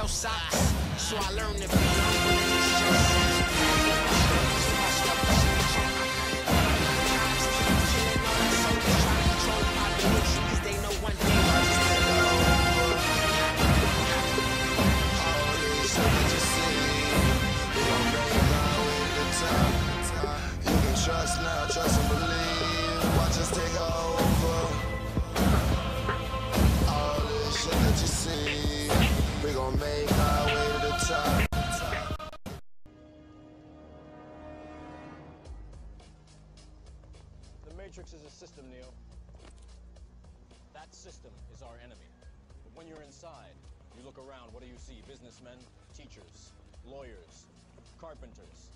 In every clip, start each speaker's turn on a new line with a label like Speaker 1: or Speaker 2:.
Speaker 1: shell socks. So I learned to be humble in this
Speaker 2: trust now, trust and believe. Watch us take over. All this shit that you see, we gon' make our way to the top.
Speaker 3: The Matrix is a system, Neo. That system is our enemy. But when you're inside, you look around, what do you see? Businessmen, teachers, lawyers, carpenters.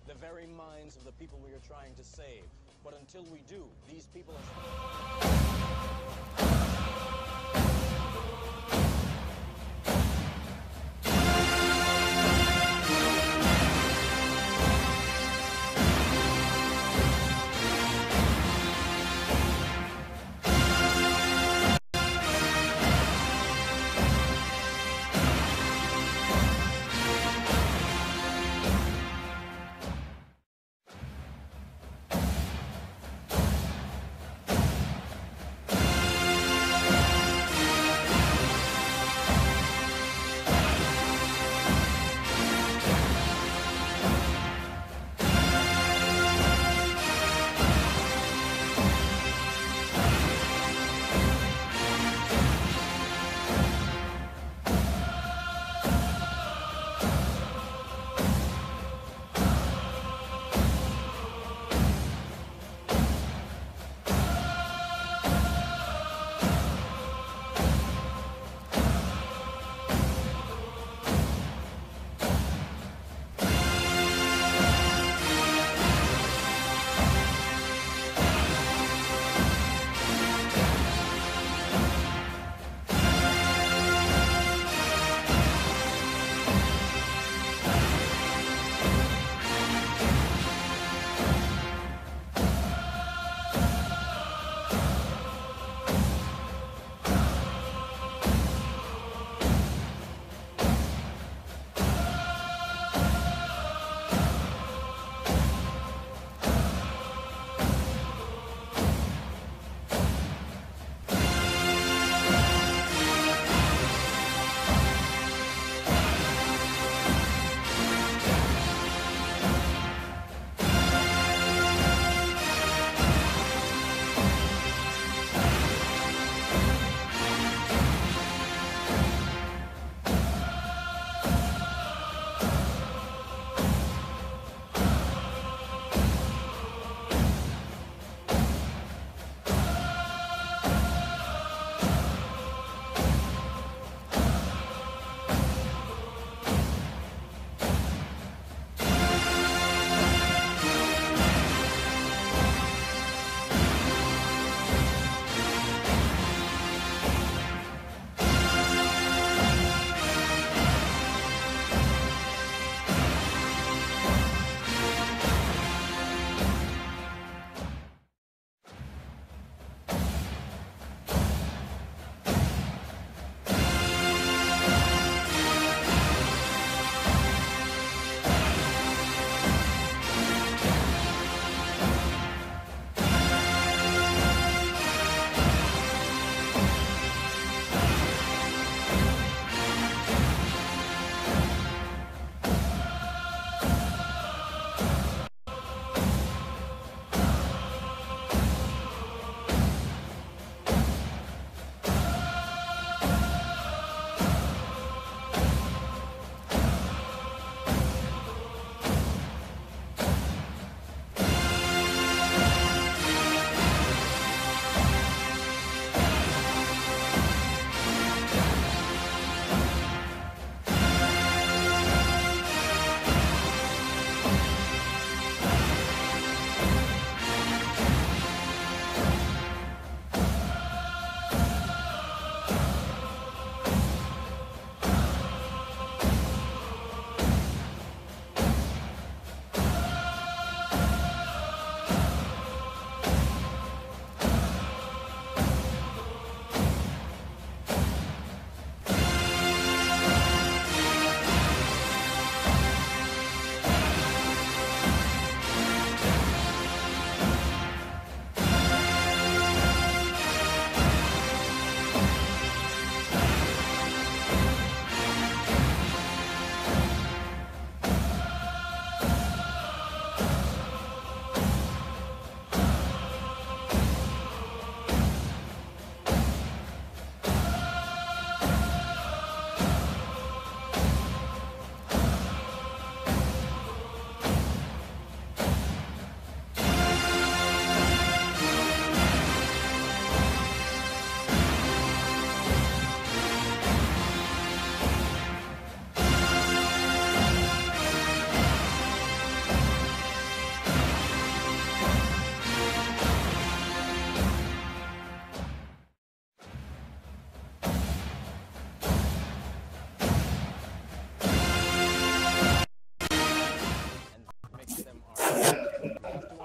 Speaker 3: The very minds of the people we are trying to save. But until we do, these people are...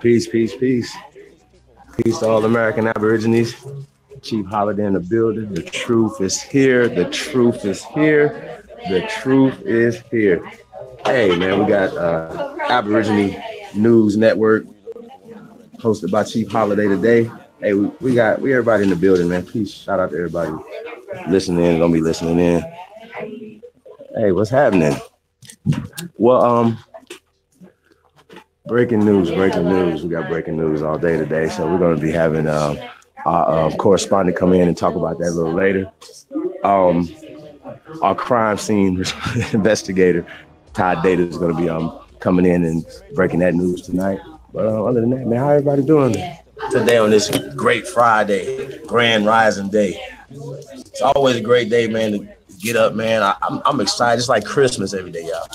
Speaker 4: Peace, peace, peace. Peace to all American Aborigines. Chief Holiday in the building. The truth is here. The truth is here. The truth is here. Hey, man, we got Aboriginal News Network hosted by Chief Holiday today. Hey, we everybody in the building, man. Peace. Shout out to everybody listening. Gonna be listening in. Hey, what's happening? Well, breaking news. We got breaking news all day today, so we're going to be having our correspondent come in and talk about that a little later. Our crime scene investigator, Todd Data, is going to be coming in and breaking that news tonight. But other than that, man, how everybody doing today on this great Friday, grand rising day? It's always a great day, man, to get up, man. I'm excited. It's like Christmas every day, y'all.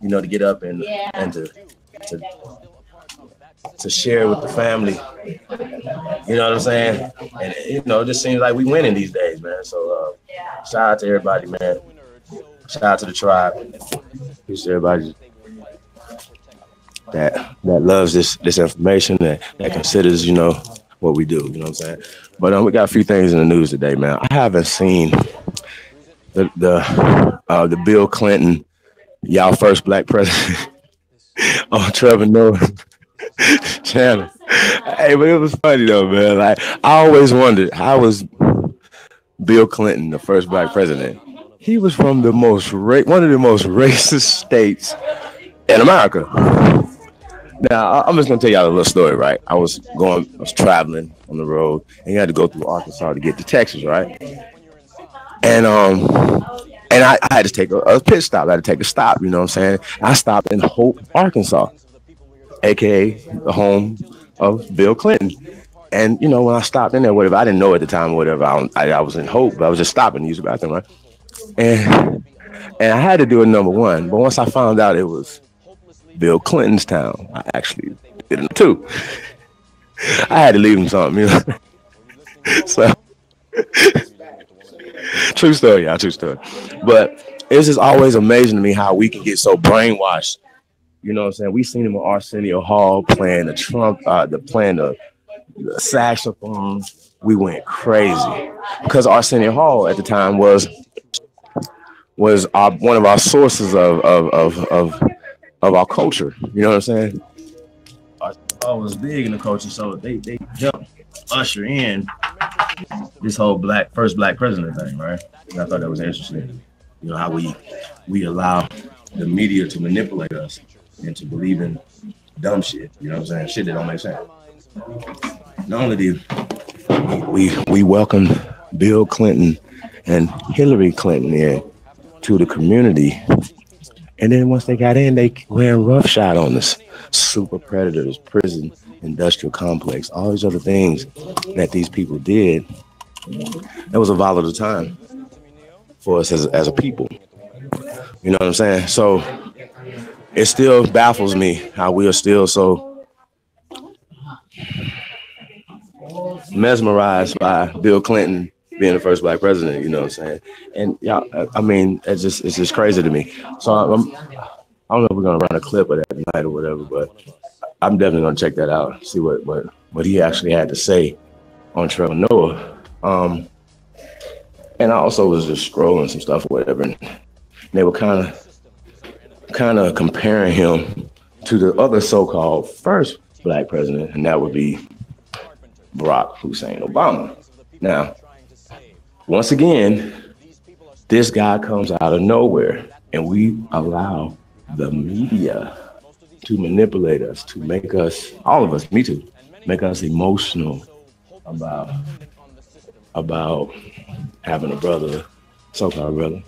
Speaker 4: You know, to get up and to share with the family. You know what I'm saying? And you know, it just seems like we winning these days, man. So shout out to everybody, man. Shout out to the tribe. Peace to everybody that loves this information, that considers, you know, what we do. You know what I'm saying? But we got a few things in the news today, man. I haven't seen the Bill Clinton, y'all first black president on Trevor Noah's channel. Hey, but it was funny though, man. Like, I always wondered, how was Bill Clinton the first black president? He was from the one of the most racist states in America. Now, I'm just gonna tell y'all a little story, right? I was traveling on the road, and you had to go through Arkansas to get to Texas, right? And I had to take a pit stop. I had to take a stop, you know what I'm saying? I stopped in Hope, Arkansas, aka the home of Bill Clinton. And you know, when I stopped in there, whatever, I didn't know at the time, whatever. I was in Hope, but I was just stopping to use the bathroom, right? And I had to do a number one, but once I found out it was Bill Clinton's town, I actually did it too. I had to leave him something, you know. So true story, y'all, true story. But it's just always amazing to me how we can get so brainwashed. You know what I'm saying? We seen him on Arsenio Hall playing the saxophone. We went crazy because Arsenio Hall at the time was one of our sources of our culture. You know what I'm saying? Arsenio Hall was big in the culture, so they helped usher in this whole first black president thing, right? And I thought that was interesting. You know, how we allow the media to manipulate us into believing dumb shit. You know what I'm saying? Shit that don't make sense. Not only did we welcomed Bill Clinton and Hillary Clinton in to the community, and then once they got in, they ran roughshod on us. Super predators, prison, industrial complex, all these other things that these people did. It was a volatile time for us as a people. You know what I'm saying? So it still baffles me how we are still so mesmerized by Bill Clinton being the first black president. You know what I'm saying? And y'all, I mean, it's just crazy to me. So I don't know if we're gonna run a clip of that tonight or whatever, but I'm definitely gonna check that out, see what he actually had to say on Trevor Noah. And I also was just scrolling some stuff or whatever, and they were kind of comparing him to the other so-called first black president, and that would be Barack Hussein Obama. Now, once again, this guy comes out of nowhere, and we allow the media to manipulate us, to make us, all of us, me too, make us emotional about having a brother, so-called brother,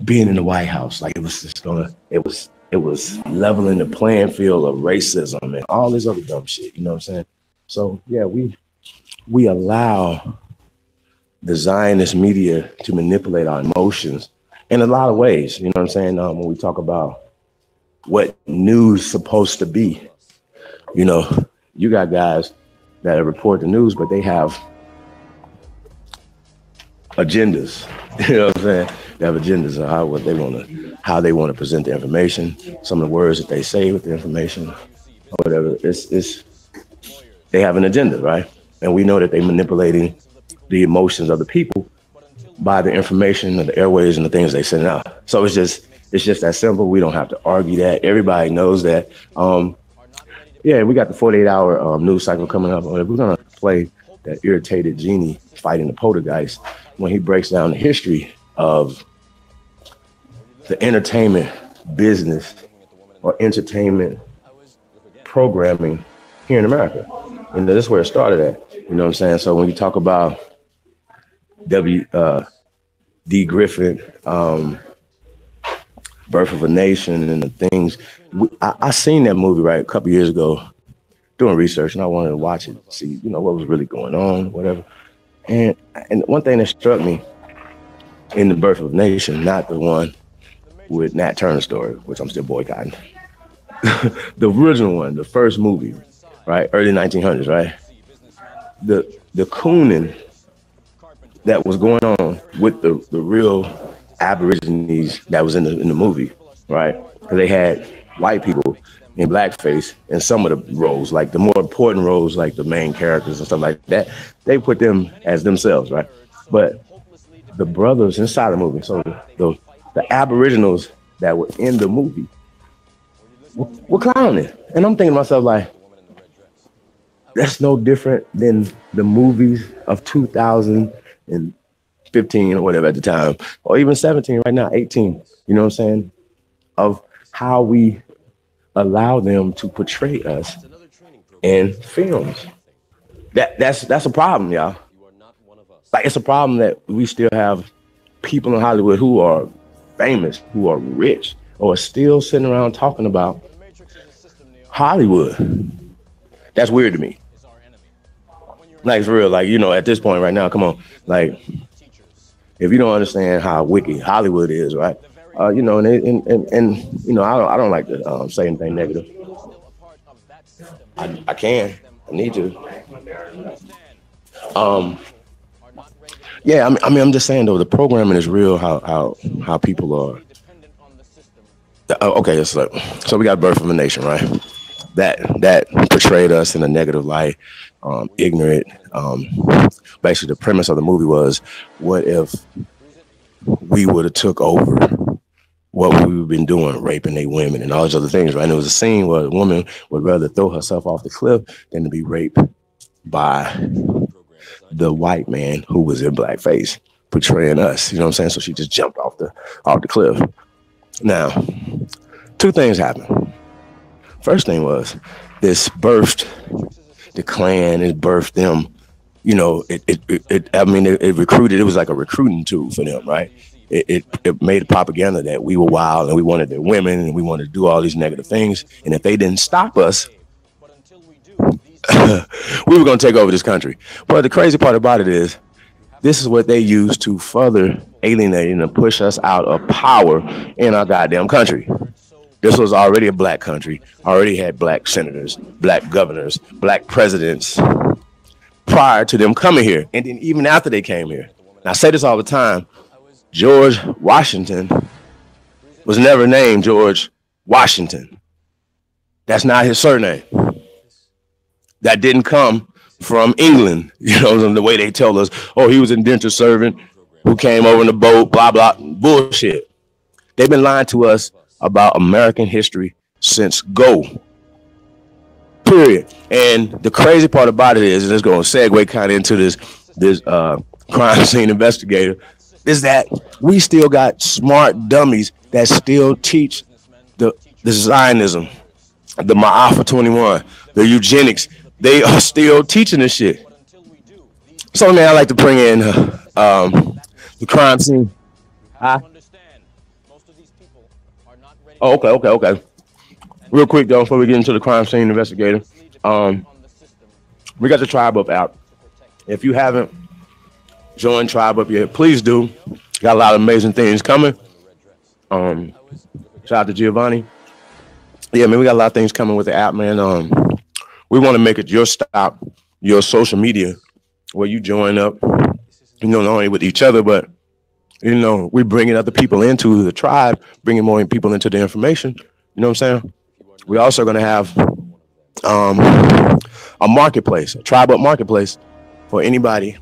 Speaker 4: being in the White House. Like, it was leveling the playing field of racism and all this other dumb shit. You know what I'm saying? So yeah, we allow the Zionist media to manipulate our emotions in a lot of ways. You know what I'm saying? When we talk about what news is supposed to be, you know, you got guys that report the news, but they have agendas. You know what I'm saying? They have agendas of how they want to present the information, some of the words that they say with the information, or whatever. It's they have an agenda, right? And we know that they're manipulating the emotions of the people by the information of the airways and the things they send out. So it's just that simple. We don't have to argue that. Everybody knows that. Yeah, we got the 48-hour news cycle coming up. We're gonna play that irritated genie fighting the poltergeist when he breaks down the history of the entertainment business or entertainment programming here in America. And that's where it started at. You know what I'm saying? So when you talk about D. Griffin, Birth of a Nation, and the things, I seen that movie right a couple years ago doing research, and I wanted to watch it, see what was really going on, whatever. And one thing that struck me in the Birth of a Nation, not the one with Nat Turner's story, which I'm still boycotting, the original one, the first movie, right, early 1900s, right, the cooning that was going on with the real Aborigines that was in the movie, right? Because they had white people in blackface in some of the roles, like the more important roles, like the main characters and stuff like that. They put them as themselves, right? But the brothers inside the movie, so the Aboriginals that were in the movie were clowning. And I'm thinking to myself, like, that's no different than the movies of 2015 or whatever at the time, or even 17 right now, 18, you know what I'm saying, of how we allow them to portray us in films. That's a problem, y'all. Like, it's a problem that we still have people in Hollywood who are famous, who are rich, or are still sitting around talking about Hollywood. That's weird to me. Like, for real, like, at this point right now, come on, like, if you don't understand how wicked Hollywood is, right? And I don't like to say anything negative. I can. I need to. Yeah, I mean, I'm just saying though, the programming is real. How people are. Okay, so we got Birth of a Nation, right? That portrayed us in a negative light, ignorant. Basically, the premise of the movie was, what if we would have took over what we've been doing, raping they women and all these other things, right? And there was a scene where a woman would rather throw herself off the cliff than to be raped by the white man who was in blackface portraying us. You know what I'm saying? So she just jumped off the cliff. Now, two things happened. First thing was, this birthed the Klan, it birthed them. It recruited. It was like a recruiting tool for them, right? It made propaganda that we were wild and we wanted their women and we wanted to do all these negative things. And if they didn't stop us, we were going to take over this country. But the crazy part about it is, this is what they use to further alienate and push us out of power in our goddamn country. This was already a black country, already had black senators, black governors, black presidents prior to them coming here. And then even after they came here. And I say this all the time, George Washington was never named George Washington. That's not his surname. That didn't come from England, the way they tell us, oh, he was an indentured servant who came over in the boat, blah, blah, bullshit. They've been lying to us about American history since go, period. And the crazy part about it is, and it's going to segue kind of into this crime scene investigator, is that we still got smart dummies that still teach the Zionism, the Ma'afa 21, the eugenics. They are still teaching this shit. So, man, I like to bring in the crime scene. Oh, okay. Real quick, though, before we get into the crime scene investigator, we got the Tribe Up app. If you haven't joined Tribe Up yet, please do. Got a lot of amazing things coming. Shout out to Giovanni. Yeah, man, we got a lot of things coming with the app, man. We want to make it your stop, your social media, where you join up not only with each other, but we bringing other people into the tribe, bringing more people into the information. You know what I'm saying? We also going to have um, a marketplace, a tribe up marketplace for anybody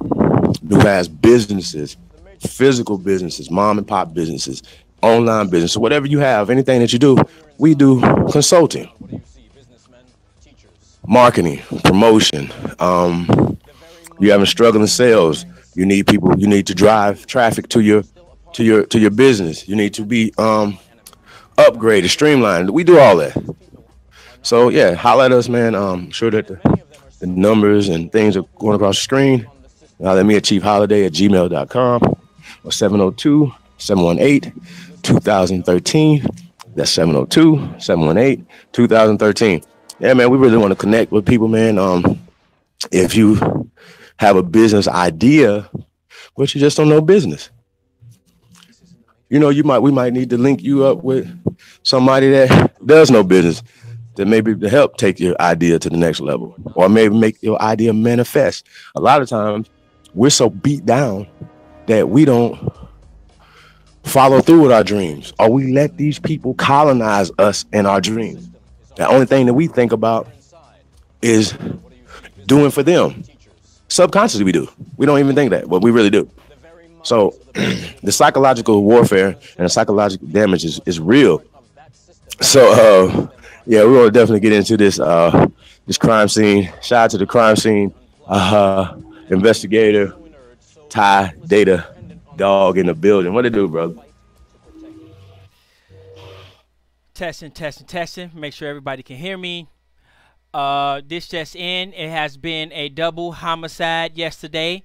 Speaker 4: who has businesses, physical businesses, mom and pop businesses, online business, whatever you have, anything that you do, we do consulting, marketing, promotion. You having struggling sales. You need people. You need to drive traffic to your business. You need to be upgraded, streamlined. We do all that. So yeah, holler at us, man. Sure that the numbers and things are going across the screen. Let me at chiefholiday@gmail.com or 702-718-2013. That's 702-718-2013. Yeah, man, we really want to connect with people, man. If you have a business idea, but you just don't know business, we might need to link you up with somebody that does know business, that maybe to help take your idea to the next level, or maybe make your idea manifest. A lot of times we're so beat down that we don't follow through with our dreams, or we let these people colonize us in our dreams. The only thing that we think about is doing for them. Subconsciously we do. We don't even think that, but we really do. So the psychological warfare and the psychological damage is real. So yeah, we want to definitely get into this crime scene. Shout out to the crime scene investigator, Ty Data Dog in the building. What it do, brother?
Speaker 5: Testing. Make sure everybody can hear me. This just in. It has been a double homicide yesterday.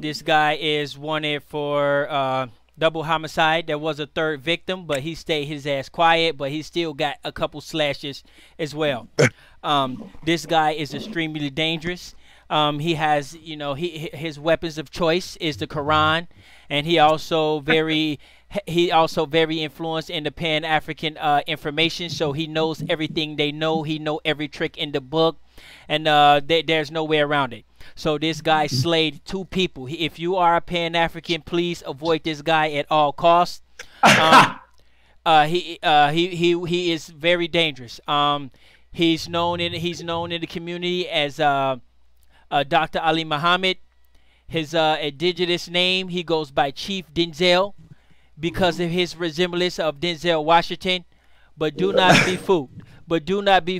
Speaker 5: This guy is wanted for double homicide. There was a third victim, but he stayed his ass quiet, but he still got a couple slashes as well. This guy is extremely dangerous. He has, his weapons of choice is the Quran, and he also very influenced in the Pan-African information, so he knows everything they know. He know every trick in the book, and there's no way around it. So this guy slayed 2 people. If you are a Pan-African, please avoid this guy at all costs. He is very dangerous. He's known in the community as Dr. Ali Muhammad. His indigenous name, he goes by Chief Denzel, because of his resemblance of Denzel Washington. But do not be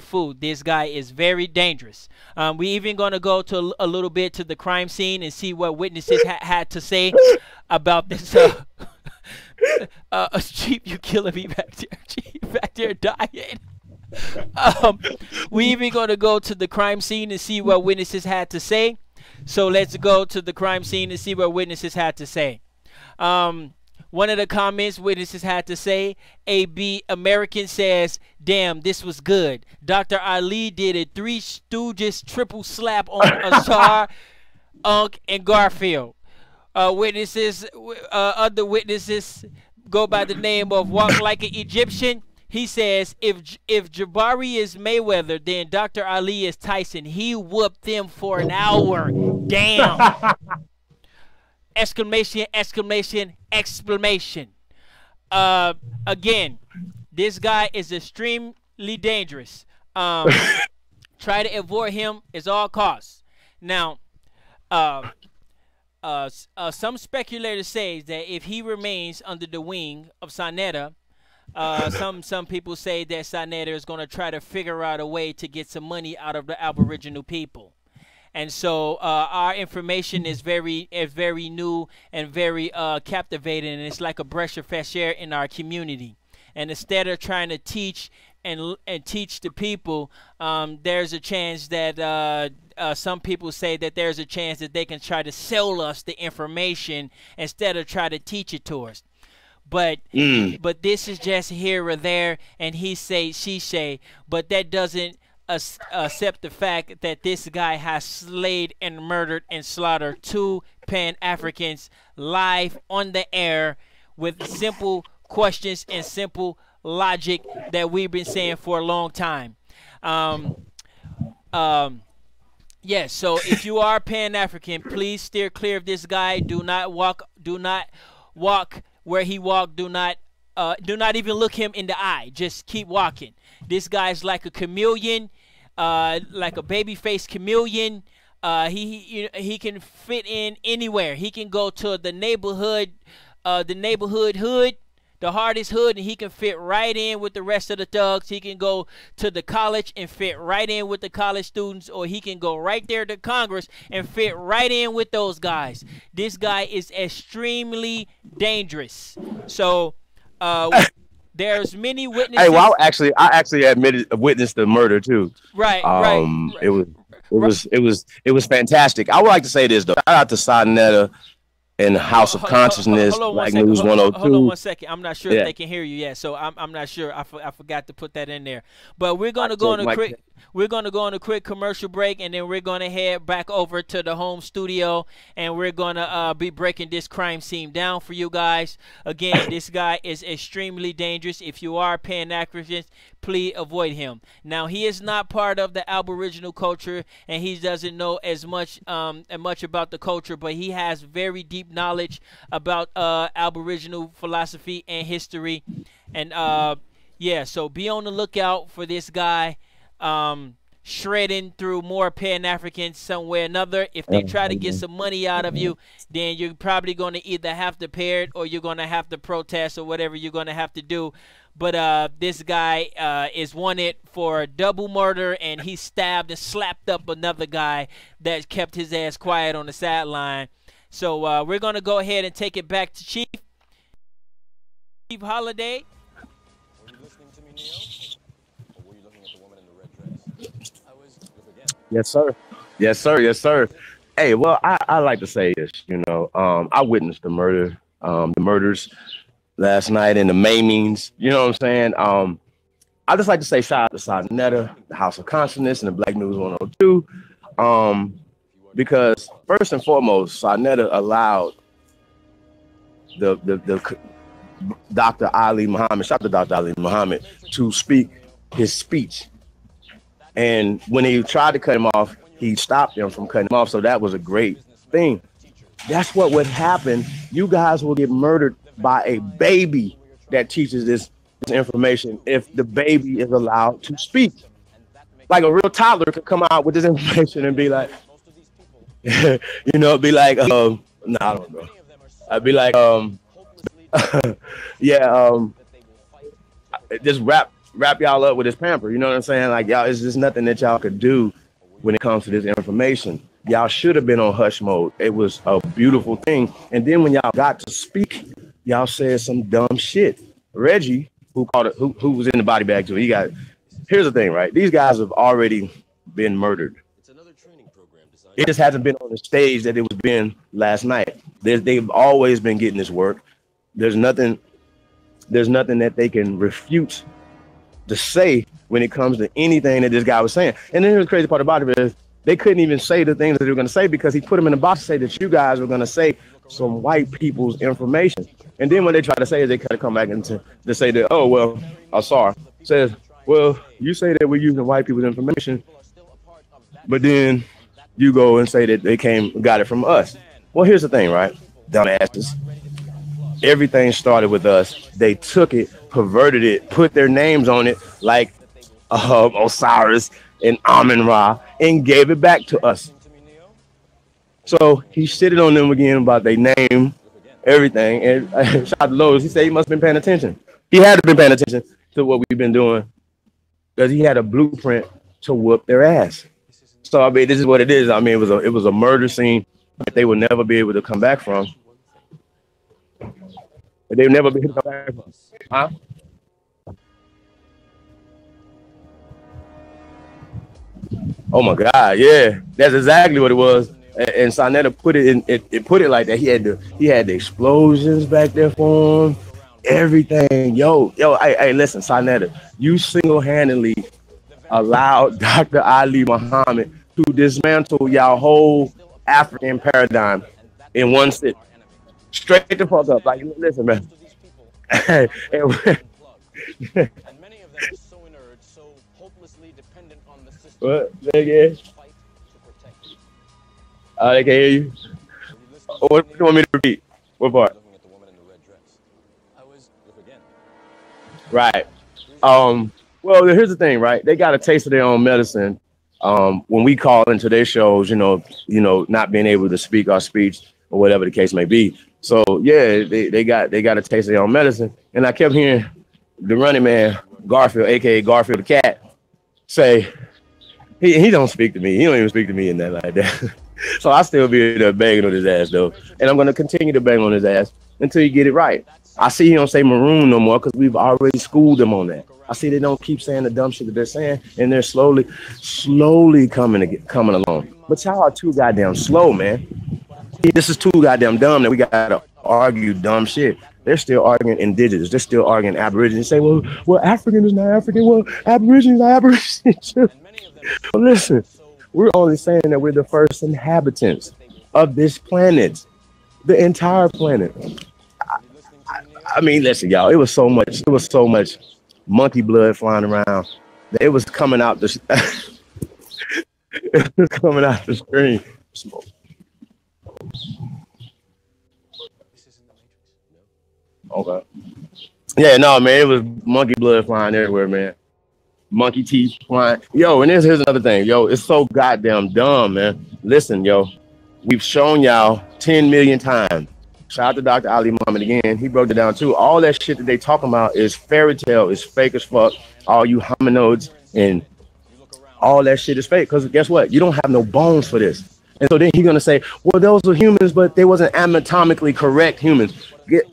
Speaker 5: fooled. This guy is very dangerous. We even going to go to a little bit to the crime scene and see what witnesses had to say about this. Chief, you killing me back there. Chief, back there dying. We even going to go to the crime scene and see what witnesses had to say. So let's go to the crime scene and see what witnesses had to say. One of the comments witnesses had to say, AB American says, damn, this was good. Dr. Ali did a Three Stooges triple slap on Ashar, Unk, and Garfield. Other witnesses go by the name of Walk Like an Egyptian. He says, if Jabari is Mayweather, then Dr. Ali is Tyson. He whooped them for an hour. Damn. Exclamation, exclamation, exclamation. Again, this guy is extremely dangerous. Try to avoid him at all costs. Now, some speculators say that if he remains under the wing of Sanetta, some people say that Sanetta is going to try to figure out a way to get some money out of the Aboriginal people. And so our information is very new and very captivating, and it's like a breath of fresh air in our community. And instead of trying to teach and teach the people, there's a chance that some people say that there's a chance that they can try to sell us the information instead of try to teach it to us. But this is just here or there, and he say, she say, but that doesn't accept the fact that this guy has slayed and murdered and slaughtered 2 Pan-Africans live on the air with simple questions and simple logic that we've been saying for a long time. Yes, so if you are Pan African, please steer clear of this guy. Do not walk. Do not walk where he walked. Do not even look him in the eye. Just keep walking. This guy's like a chameleon, like a baby faced chameleon. He can fit in anywhere. He can go to the neighborhood hood, the hardest hood, and he can fit right in with the rest of the thugs. He can go to the college and fit right in with the college students, or he can go right there to Congress and fit right in with those guys. This guy is extremely dangerous. So there's many
Speaker 4: Hey,
Speaker 5: witnesses.
Speaker 4: well, I actually witnessed the murder too.
Speaker 5: Right, right,
Speaker 4: It was
Speaker 5: right.
Speaker 4: it was fantastic. I would like to say this though. Shout out to Sonetta and House of Consciousness,
Speaker 5: Hold on one
Speaker 4: Black
Speaker 5: second.
Speaker 4: News
Speaker 5: Hold on
Speaker 4: 102.
Speaker 5: one second. I'm not sure if
Speaker 4: Yeah,
Speaker 5: they can hear you yet, so I'm not sure. I forgot to put that in there. But we're
Speaker 4: I
Speaker 5: gonna go
Speaker 4: checked
Speaker 5: on a
Speaker 4: my.
Speaker 5: quick. We're gonna go on a quick commercial break, and then we're gonna head back over to the home studio, and we're gonna be breaking this crime scene down for you guys. Again, this guy is extremely dangerous. If you are Pan African, please avoid him. Now, he is not part of the Aboriginal culture, and he doesn't know as much about the culture, but he has very deep knowledge about Aboriginal philosophy and history. And yeah, so be on the lookout for this guy shredding through more Pan Africans somewhere or another. If they try to get some money out of you, then you're probably going to either have to pay it or you're going to have to protest or whatever you're going to have to do. But this guy is wanted for double murder, and he stabbed and slapped up another guy that kept his ass quiet on the sideline. So we're going to go ahead and take it back to Chief Holiday.
Speaker 3: Were you listening to me, Neo? Or were you looking at the woman in the red dress? I was. Look again.
Speaker 4: Yes, sir. Yes, sir. Yes, sir. Hey, well, I like to say this. I witnessed the murders last night and the maimings. You know what I'm saying? I just like to say shout out to Sonetta, the House of Consciousness, and the Black News 102. Because first and foremost, Sonetta allowed the Dr. Ali Muhammad, shout out to Dr. Ali Muhammad, to speak his speech. And when he tried to cut him off, he stopped him from cutting him off. So that was a great thing. That's what would happen. You guys will get murdered by a baby that teaches this information if the baby is allowed to speak. Like a real toddler could come out with this information and be like, be like, nah, I don't know. I'd be like, yeah, just wrap y'all up with this pamper. You know what I'm saying? Like, y'all, it's just nothing that y'all could do when it comes to this information. Y'all should have been on hush mode. It was a beautiful thing. And then when y'all got to speak, y'all said some dumb shit. Reggie, who was in the body bag too, here's the thing, right? These guys have already been murdered.
Speaker 3: It's another training program designed.
Speaker 4: It just hasn't been on the stage that it was been last night. They've always been getting this work. There's nothing that they can refute to say when it comes to anything that this guy was saying. And then here's the crazy part about it is they couldn't even say the things that they were going to say because he put them in the box to say that you guys were going to say some white people's information. And then when they try to say it, they kind of come back and to say that, oh, well, Asar says, well, you say that we're using white people's information, but then you go and say that they got it from us. Well, here's the thing, right? Dumbasses. Everything started with us. They took it, perverted it, put their names on it like Osiris and Amun-Ra, and gave it back to us. So he shitted on them again about their name, everything. And shout out to Lowe's. He said he must have been paying attention. He had to been paying attention to what we've been doing because he had a blueprint to whoop their ass. So I mean, this is what it is. I mean, it was a murder scene that they would never be able to come back from. They would never be able to come back from. Huh? Oh my God, yeah, that's exactly what it was. And Sonetta put it in. It put it like that. He had the explosions back there for him. Everything, yo, hey, listen, Sonetta, you single-handedly allowed Dr. Ali Muhammad to dismantle y'all whole African paradigm in one sit. Straight the fuck up. Like, listen, man.
Speaker 3: And many of them are so inert, so hopelessly dependent on the system.
Speaker 4: What? Nigga?
Speaker 3: Fight to protect
Speaker 4: They can hear you. What do you want me to repeat? What part?
Speaker 3: Looking at the woman in the red dress. I was. Look again.
Speaker 4: Right. Well, here's the thing, right? They got a taste of their own medicine. When we call into their shows, not being able to speak our speech or whatever the case may be. So yeah, they got a taste of their own medicine. And I kept hearing the running man, Garfield, aka Garfield the cat, say he don't speak to me. He don't even speak to me in that like that. So I still be there banging on his ass though. And I'm gonna continue to bang on his ass until you get it right. I see he don't say maroon no more because we've already schooled them on that. I see they don't keep saying the dumb shit that they're saying, and they're slowly coming along. But y'all are too goddamn slow, man. This is too goddamn dumb that we gotta argue dumb shit. They're still arguing indigenous. They're still arguing Aborigines. Say, well, African is not African. Well, Aborigines is not Aborigines. Well, listen, we're only saying that we're the first inhabitants of this planet, the entire planet. I mean, listen, y'all. It was so much monkey blood flying around. It was coming out the it was coming out the screen. Smoke. Okay. Yeah, no, man. It was monkey blood flying everywhere, man. Monkey teeth flying. Yo, and here's another thing. Yo, it's so goddamn dumb, man. Listen, yo, we've shown y'all 10 million times. Shout out to Dr. Ali Muhammad again. He broke it down too. All that shit that they talking about is fairy tale, is fake as fuck. All you hominoids and all that shit is fake. Because guess what? You don't have no bones for this. And so then he's gonna say, well, those were humans, but they wasn't anatomically correct humans. Get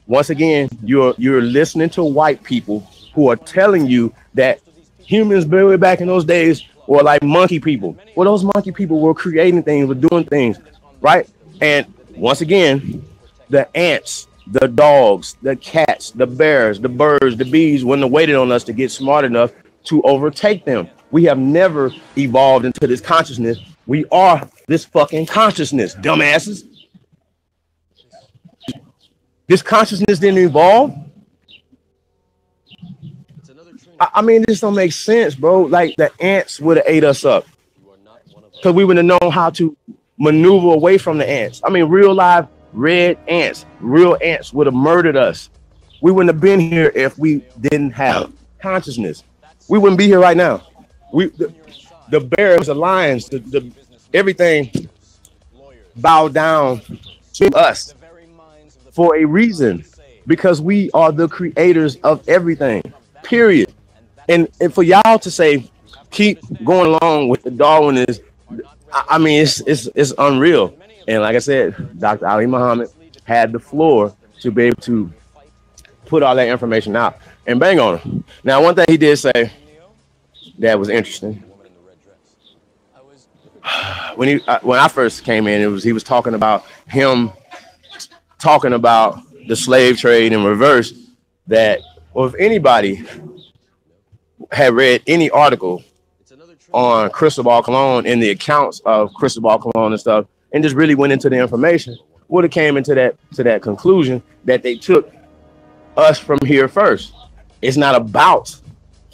Speaker 4: Once again, you're listening to white people who are telling you that humans way back in those days were like monkey people. Well, those monkey people were creating things, were doing things, right? And once again, the ants, the dogs, the cats, the bears, the birds, the bees wouldn't have waited on us to get smart enough to overtake them. We have never evolved into this consciousness. We are this fucking consciousness, dumbasses. This consciousness didn't evolve. I mean, this don't make sense, bro. Like the ants would have ate us up because we would have known how to maneuver away from the ants. I mean, real live red ants, real ants would have murdered us. We wouldn't have been here if we didn't have consciousness. We wouldn't be here right now. The bears, the lions, the everything bow down to us for a reason, because we are the creators of everything, period. And for y'all to say, keep going along with the Darwinists, I mean, it's unreal. And like I said, Dr. Ali Muhammad had the floor to be able to put all that information out and bang on him. Now, one thing he did say that was interesting. When I first came in, he was talking about the slave trade in reverse. That, well, if anybody had read any article on Cristobal Colon in the accounts of Cristobal Colon and stuff, and just really went into the information, would have came into that conclusion that they took us from here first. It's not about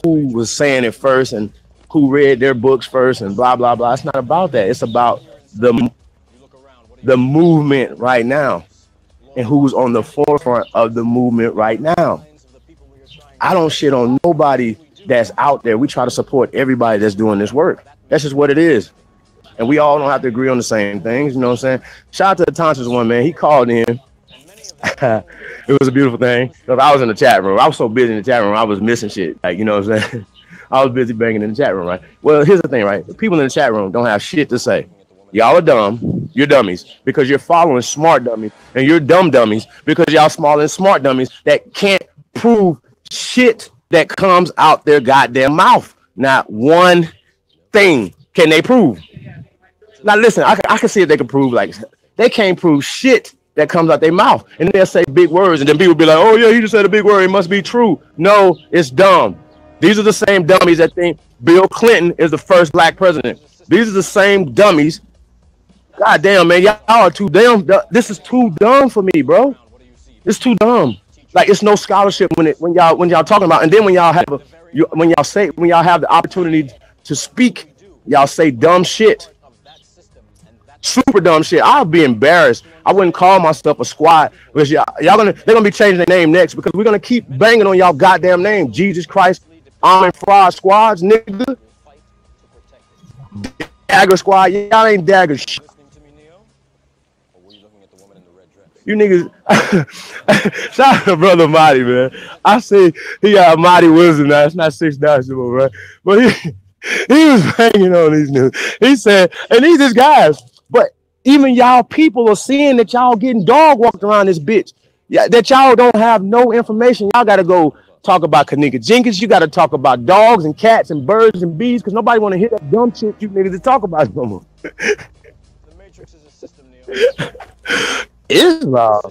Speaker 4: who was saying it first and who read their books first and blah blah blah. It's not about that. It's about the movement right now and who's on the forefront of the movement right now. I don't shit on nobody that's out there. We try to support everybody that's doing this work. That's just what it is. And we all don't have to agree on the same things. You know what I'm saying? Shout out to the Tonsils one, man. He called in. It was a beautiful thing. I was in the chat room. I was so busy in the chat room, I was missing shit. Like, you know what I'm saying? I was busy banging in the chat room, right? Well, here's the thing, right? The people in the chat room don't have shit to say. Y'all are dumb. You're dummies because you're following smart dummies, and you're dumb dummies because y'all small and smart dummies that can't prove shit that comes out their goddamn mouth. Not one thing can they prove. Now listen, I can see if they can prove, like, they can't prove shit that comes out their mouth, and they'll say big words, and then people be like, oh yeah, he just said a big word, it must be true. No, it's dumb. These are the same dummies that think Bill Clinton is the first black president. These are the same dummies. God damn, man, y'all are too damn. This is too dumb for me, bro. It's too dumb. Like, it's no scholarship when y'all talking about, and then when y'all have when y'all have the opportunity to speak, y'all say dumb shit. super dumb shit. I'll be embarrassed. I wouldn't call myself a squad because they're gonna be changing their name next because we're gonna keep banging on y'all goddamn name. Jesus Christ, Arm and Fraud squads, nigga. Dagger squad, y'all ain't dagger shit.
Speaker 3: Listening to me, Neo? Or were you looking at the woman in the red dress?
Speaker 4: You niggas, shout out to brother Marty, man. I see he got Marty Wisdom now. It's not 6 dollars, right? But he was banging on these niggas. He said, and these is guys, but even y'all people are seeing that y'all getting dog walked around this bitch. Yeah, that y'all don't have no information. Y'all gotta go talk about Kanika Jenkins. You gotta talk about dogs and cats and birds and bees because nobody wanna hear that dumb shit you niggas to talk about no more.
Speaker 3: The Matrix is a system, Neo.
Speaker 4: Islam.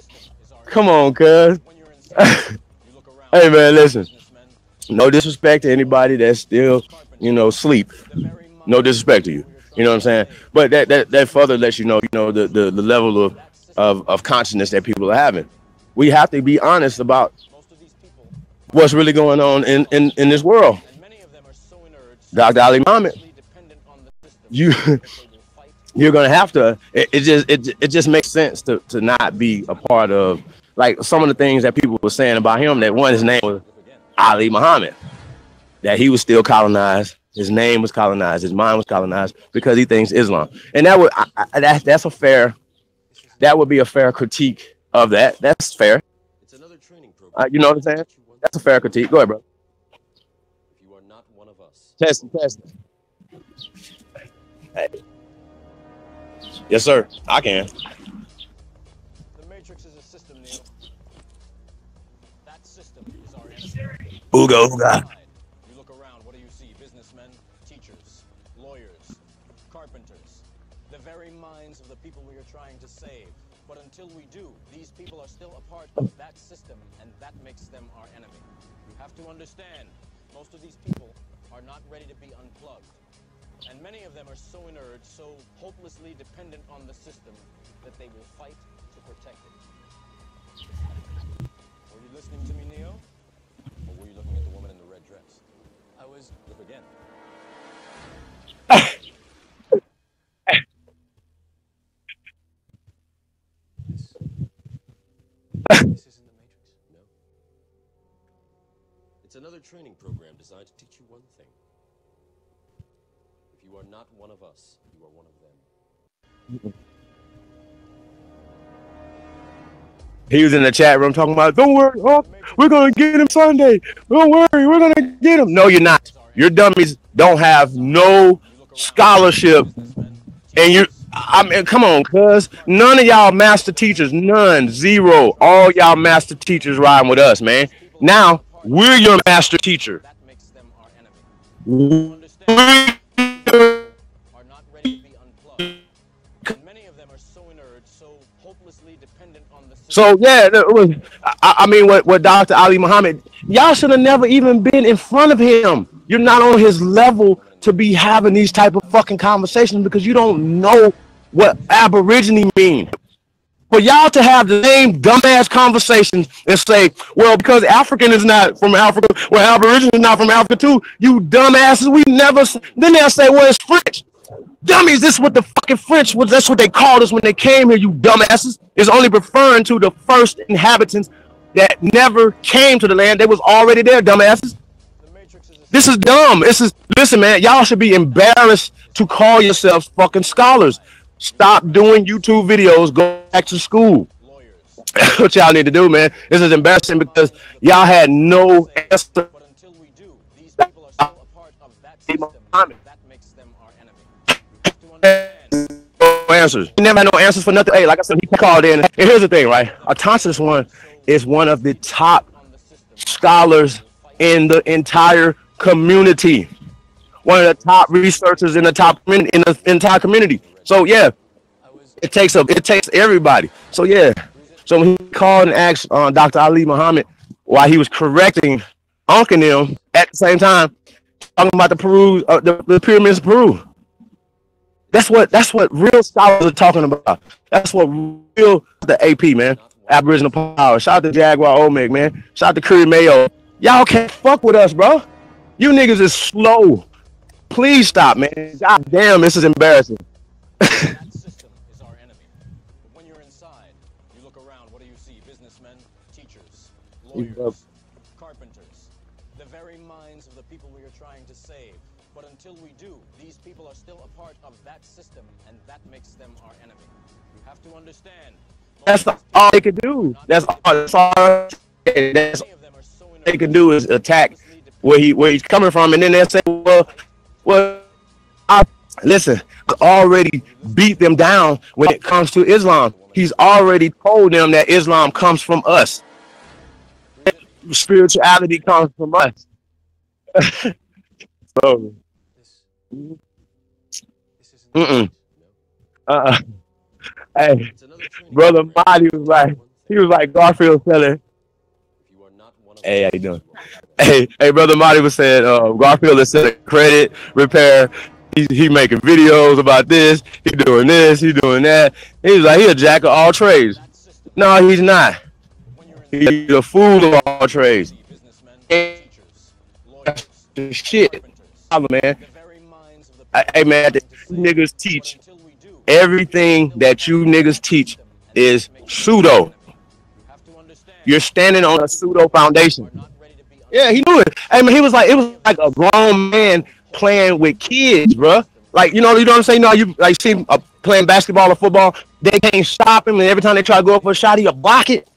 Speaker 4: Come on, cuz.
Speaker 3: When you're inside, you look around.
Speaker 4: Hey man, listen. No disrespect to anybody that's still, sleep. No disrespect to you. You know what I'm saying? But that further lets you know, the level of consciousness that people are having. We have to be honest about what's really going on in this world. Dr. Ali Muhammad, you're gonna have to. It just makes sense to not be a part of like some of the things that people were saying about him. That one, his name was Ali Muhammad. That he was still colonized. His name was colonized. His mind was colonized because he thinks Islam. And that would that's a fair. That would be a fair critique of that. That's fair.
Speaker 3: It's another training program.
Speaker 4: You know what I'm saying? That's a fair critique. Go ahead, bro.
Speaker 3: If you are not one of us.
Speaker 4: Test it. Hey. Yes, sir. I can.
Speaker 3: The Matrix is a system, Neo. That system is our enemy.
Speaker 4: Ooga ooga.
Speaker 3: You look around, what do you see? Businessmen, teachers, lawyers, carpenters. The very minds of the people we are trying to save. But until we do, these people are still a part of that system, and that makes them our enemy. You have to understand, most of these people are not ready to be unplugged. And many of them are so inert, so hopelessly dependent on the system, that they will fight to protect it. Were you listening to me, Neo? Or were you looking at the woman in the red dress? I was... Look again. This isn't the Matrix. No. It's another training program designed to teach you one thing. If you are not one of us, you are one of them.
Speaker 4: He was in the chat room talking about, don't worry, we're going to get him Sunday. Don't worry, we're going to get him. No, you're not. Your dummies don't have no scholarship. And I mean, come on, cuz. None of y'all master teachers, none, zero. All y'all master teachers riding with us, man. Now, we're your master teacher.
Speaker 3: That makes them our enemy. Understand? Are not ready to be unplugged. And many of them are so inert, so hopelessly dependent on the system.
Speaker 4: So yeah, it was. I mean, what Dr. Ali Muhammad, y'all should have never even been in front of him. You're not on his level to be having these type of fucking conversations because you don't know what Aborigine mean. For y'all to have the same dumbass conversations and say, well, because African is not from Africa, well, Aboriginal is not from Africa too, you dumbasses, we never. Then they'll say, well, it's French. Dummies, this is what the fucking French was. That's what they called us when they came here, you dumbasses. It's only referring to the first inhabitants that never came to the land. They was already there, dumbasses. This is dumb. Listen, man, y'all should be embarrassed to call yourselves fucking scholars. Stop doing YouTube videos. Go back to school. That's what y'all need to do, man. This is embarrassing because y'all had no answer.
Speaker 3: But until we do, these people are still a part of that system. That makes them our enemy. You have to understand.
Speaker 4: No answers. He never had no answers for nothing. Hey, like I said, he called in. And here's the thing, right? Atansis one is one of the top scholars in the entire community. One of the top researchers in the top in the entire community. So yeah, it takes everybody. So yeah, so when he called and asked Dr. Ali Muhammad why he was correcting Uncle them at the same time, talking about the pyramids of Peru. That's what real scholars are talking about. That's what real the AP, man. Aboriginal power. Shout out to Jaguar Omeg, man. Shout out to Curry Mayo. Y'all can't fuck with us, bro. You niggas is slow. Please stop, man. God damn, this is embarrassing.
Speaker 3: lawyers, carpenters, the very minds of the people we are trying to save. But until we do, these people are still a part of that system, and that makes them our enemy. You have to understand.
Speaker 4: That's all they could do. That's all. That's all they can do is attack where he's coming from, and then they'll say, well, I listen. Already beat them down when it comes to Islam. He's already told them that Islam comes from us. Spirituality comes from us. So, hey, brother Marty he was like Garfield seller. Hey, how you doing? Hey, brother Marty was saying Garfield is selling credit repair. He making videos about this. He doing this. He doing that. He was like, he a jack of all trades. No, he's not. He's a fool of all trades. Shit, man. Hey, man, niggas teach everything that you niggas teach is pseudo. You're standing on a pseudo foundation. Yeah, he knew it. I mean, it was like a grown man playing with kids, bro. Like, you know what I'm saying? You know, you like see him playing basketball or football. They can't stop him, and every time they try to go up for a shot, he'll block it.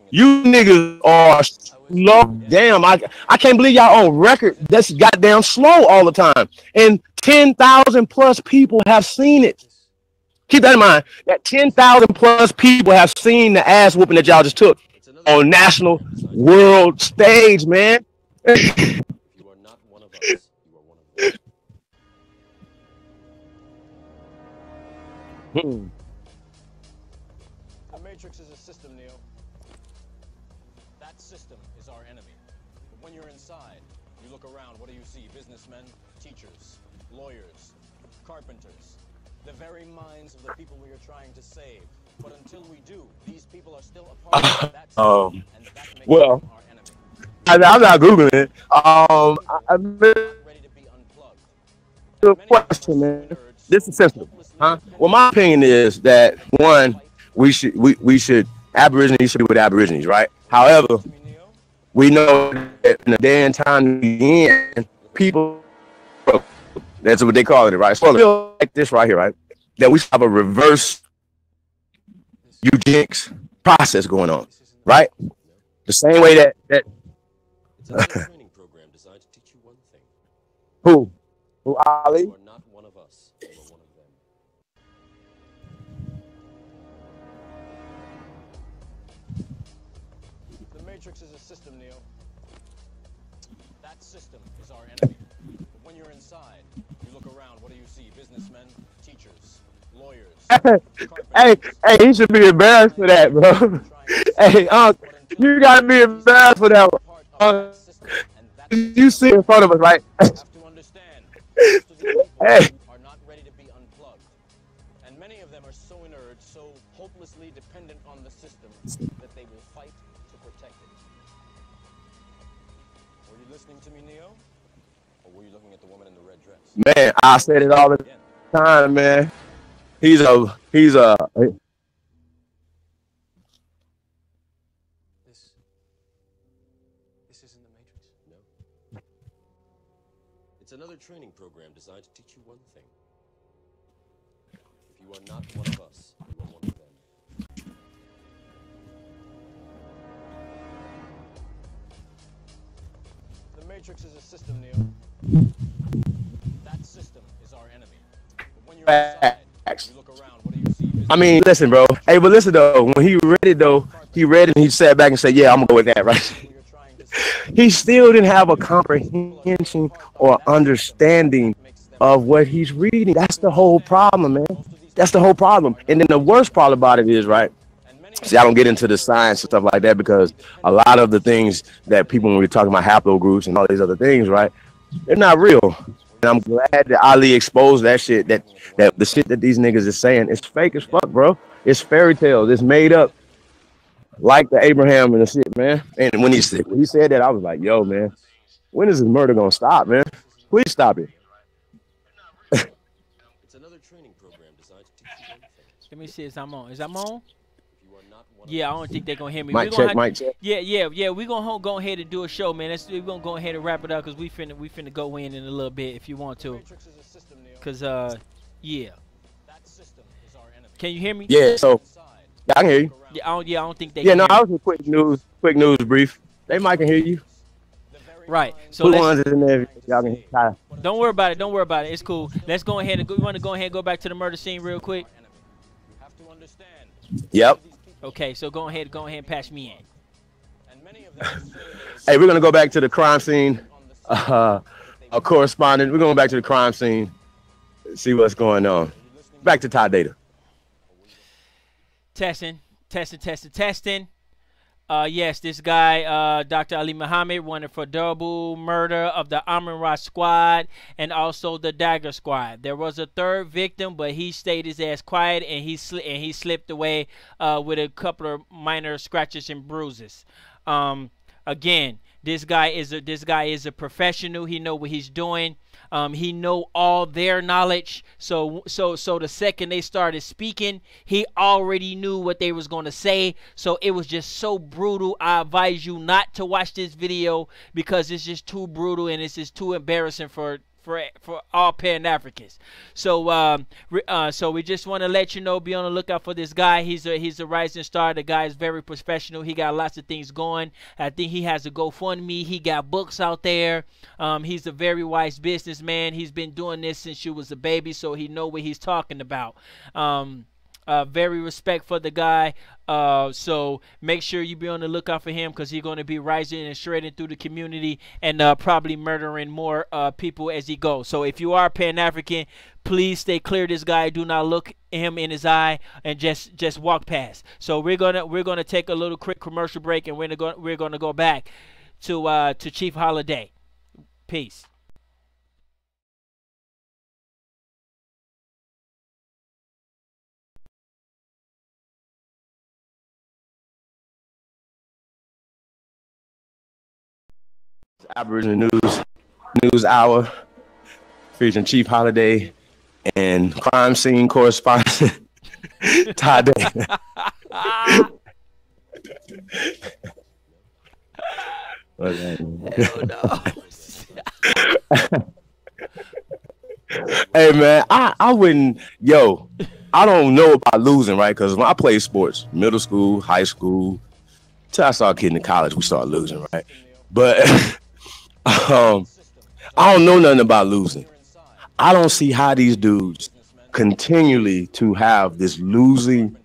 Speaker 4: You niggas are slow. Damn, I can't believe y'all on record. That's goddamn slow all the time. And 10,000 plus people have seen it. Keep that in mind. That 10,000 plus people have seen the ass whooping that y'all just took on national world stage, man.
Speaker 3: You are not one of us. You are one of them. The Matrix is a system, Neo. That system is our enemy. But when you're inside, you look around, what do you see? Businessmen, teachers, lawyers, carpenters, the very minds of the people we are trying to save. But until we do, these people are still a part of that system, and that makes them our enemy.
Speaker 4: I'm not Googling it. I'm
Speaker 3: Ready to be unplugged.
Speaker 4: good question, man. This is sensitive, huh? Well, my opinion is that one, we should Aborigines should be with Aborigines, right? However, we know that in the day and time we in, people, that's what they call it, right? So like this right here, right? That we have a reverse eugenics process going on, right? The same way that
Speaker 3: It's a training program designed to teach you one thing.
Speaker 4: who Ali?
Speaker 3: You are not one of us. You are one of them. The Matrix is a system, Neo. That system is our enemy. But when you're inside, you look around, what do you see? Businessmen, teachers, lawyers.
Speaker 4: Hey, he should be embarrassed for that, bro. Hey, you gotta be embarrassed for that. You see in front of us, right?
Speaker 3: Have to understand, most of these people
Speaker 4: Hey.
Speaker 3: are not ready to be unplugged. And many of them are so inert, so hopelessly dependent on the system that they will fight to protect it. Were you listening to me, Neo? Or were you looking at the woman in the red dress?
Speaker 4: Man, I said it all the time, man. He's a
Speaker 3: This isn't the Matrix. No. It's another training program designed to teach you one thing. If you are not one of us, you are one of them. The Matrix is a system, Neo. That system is our enemy. But when you're inside, you look around, what do you see?
Speaker 4: I mean, listen, bro. Hey, but listen though. When he read it though, he read it and he sat back and said, "Yeah, I'm gonna go with that." Right? He still didn't have a comprehension or understanding of what he's reading. That's the whole problem, man. That's the whole problem. And then the worst part about it is, right? See, I don't get into the science and stuff like that because a lot of the things that people, when we're talking about haplogroups and all these other things, right, they're not real. And I'm glad that Ali exposed that shit, that the shit that these niggas is saying is fake as fuck, bro. It's fairy tales. It's made up, like the Abraham and the shit, man. And when he said that, I was like, yo, man, when is this murder gonna stop, man? Please stop it.
Speaker 3: It's another training program designed to teach you one thing.
Speaker 5: Let me see. Is I'm on? Is I'm on?
Speaker 3: If you are
Speaker 5: Yeah, I don't think they're gonna hear me.
Speaker 4: Mic check, mic check.
Speaker 5: Yeah. We gonna go ahead and do a show, man. We're gonna go ahead and wrap it up because we finna go in a little bit if you want to. Cause yeah. Can you hear me?
Speaker 4: Yeah, so I can hear you.
Speaker 5: Yeah, I don't think they.
Speaker 4: Yeah,
Speaker 5: can
Speaker 4: no,
Speaker 5: hear
Speaker 4: I
Speaker 5: me.
Speaker 4: was a quick news brief. They might can hear you.
Speaker 5: Right. So
Speaker 4: Put
Speaker 5: let's,
Speaker 4: ones in there. Y'all can hear.
Speaker 5: don't worry about it. Don't worry about it. It's cool. Let's go ahead and go. You want to go ahead and go back to the murder scene real quick?
Speaker 4: Yep.
Speaker 5: Okay. So go ahead and patch me in.
Speaker 4: Hey, we're gonna go back to the crime scene. A correspondent. We're going back to the crime scene. See what's going on. Back to Todd Data.
Speaker 5: Testing. Yes, this guy, Dr. Ali Muhammad, wanted for double murder of the Amin squad and also the Dagger squad. There was a third victim, but he stayed his ass quiet and he slipped away with a couple of minor scratches and bruises. Again, this guy is a professional. He know what he's doing. He know all their knowledge. So the second they started speaking, he already knew what they was gonna say. So it was just so brutal. I advise you not to watch this video because it's just too brutal and it's just too embarrassing for all Pan-Africans. So so we just want to let you know, be on the lookout for this guy. He's a rising star. The guy is very professional. He got lots of things going. I think he has a GoFundMe. He got books out there. He's a very wise businessman. He's been doing this since he was a baby, so he know what he's talking about. Very respect for the guy. So make sure you be on the lookout for him because he's going to be rising and shredding through the community and probably murdering more people as he goes. So if you are Pan-African, please stay clear of this guy. Do not look him in his eye and just walk past. So we're gonna take a little quick commercial break and we're gonna go back to Chief Holiday. Peace.
Speaker 4: Aboriginal News Hour featuring Chief Holiday and crime scene correspondent Todd Data. Hey man, I wouldn't, I don't know about losing, right? Because when I played sports, middle school, high school, till I started getting to college, we started losing, right? But I don't know nothing about losing. I don't see how these dudes continually to have this losing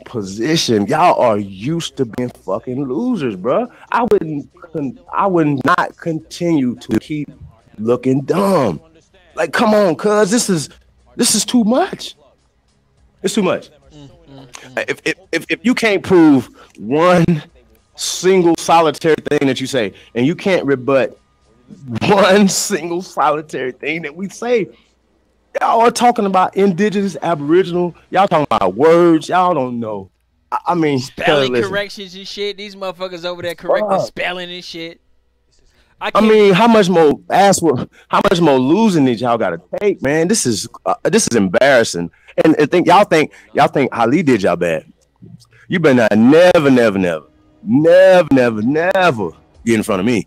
Speaker 4: position. Y'all are used to being fucking losers, bro. I would not continue to keep looking dumb. Like, come on, cuz this is too much. It's too much. If you can't prove one single solitary thing that you say, and you can't rebut one single solitary thing that we say, y'all are talking about indigenous, Aboriginal. Y'all talking about words. Y'all don't know. I mean,
Speaker 5: spelling corrections and shit. These motherfuckers over there correcting spelling and shit.
Speaker 4: I mean, how much more losing did y'all gotta take, man? This is embarrassing. And y'all think Ali did y'all bad. You better never get in front of me.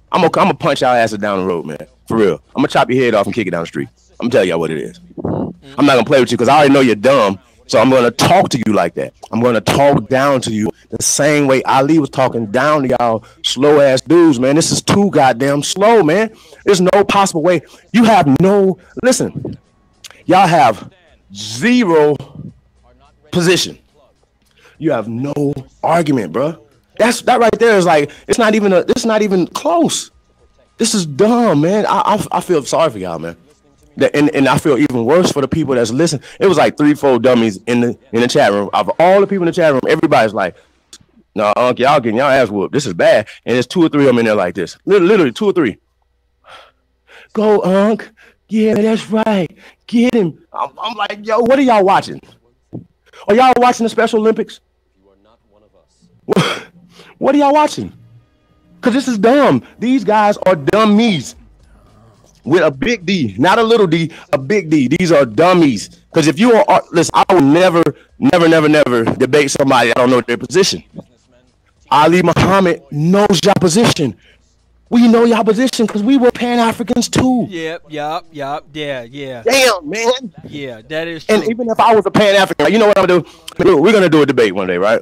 Speaker 4: I'm gonna punch y'all asses down the road, man. For real. I'm gonna chop your head off and kick it down the street. I'm gonna tell y'all what it is. I'm not gonna play with you because I already know you're dumb. So I'm gonna talk to you like that. I'm gonna talk down to you the same way Ali was talking down to y'all slow ass dudes, man. This is too goddamn slow, man. There's no possible way. You have no, listen, y'all have zero position. You have no argument, bro. That right there is like, it's not even close. This is dumb, man. I feel sorry for y'all, man. And I feel even worse for the people that's listening. It was like 3-4 dummies in the chat room. Of all the people in the chat room, everybody's like, "No, Unc, y'all getting y'all ass whooped. This is bad." And there's 2 or 3 of them in there like this. Literally 2 or 3. Go, Unc. Yeah, that's right. Get him. I'm like, yo, what are y'all watching? Are y'all watching the Special Olympics? You are not one of us. What are y'all watching? Because this is dumb. These guys are dummies. with a big D, not a little d, a big D. These are dummies. Because if you are, listen, I will never debate somebody I don't know their position. Ali Muhammad knows your position. We know your position because we were Pan-Africans too.
Speaker 5: Yep. Yeah.
Speaker 4: Damn, man.
Speaker 5: Yeah, that is true.
Speaker 4: And even if I was a Pan-African, you know what I'm gonna do? We're gonna do a debate one day, right?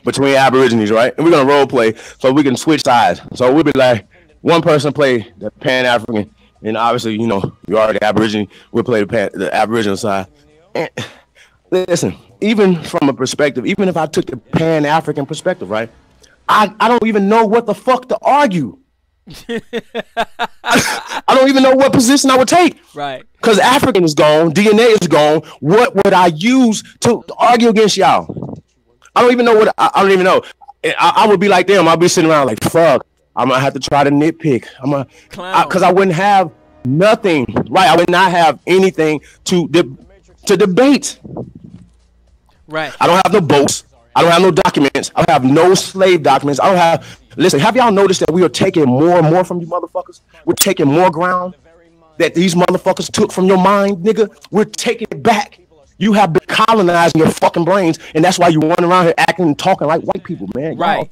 Speaker 4: Between Aborigines, right? And we're gonna role play so we can switch sides. So we'll be like, one person play the Pan-African, and obviously, you know, you are the Aborigine. We'll play the Aboriginal side. And listen, even from a perspective, even if I took the Pan-African perspective, right? I don't even know what the fuck to argue. I don't even know what position I would take.
Speaker 5: Right.
Speaker 4: Because African is gone, DNA is gone. What would I use to argue against y'all? I don't even know what I don't even know. I would be like them. I'd be sitting around like, fuck, I'm gonna have to try to nitpick. Because I wouldn't have nothing. Right. I would not have anything to debate.
Speaker 5: Right.
Speaker 4: I don't have no boats. I don't have no documents. I don't have no slave documents. I don't have. Listen, have y'all noticed that we are taking more and more from you motherfuckers? We're taking more ground that these motherfuckers took from your mind, nigga. We're taking it back. You have been colonizing your fucking brains, and that's why you run around here acting and talking like white people, man.
Speaker 5: Right.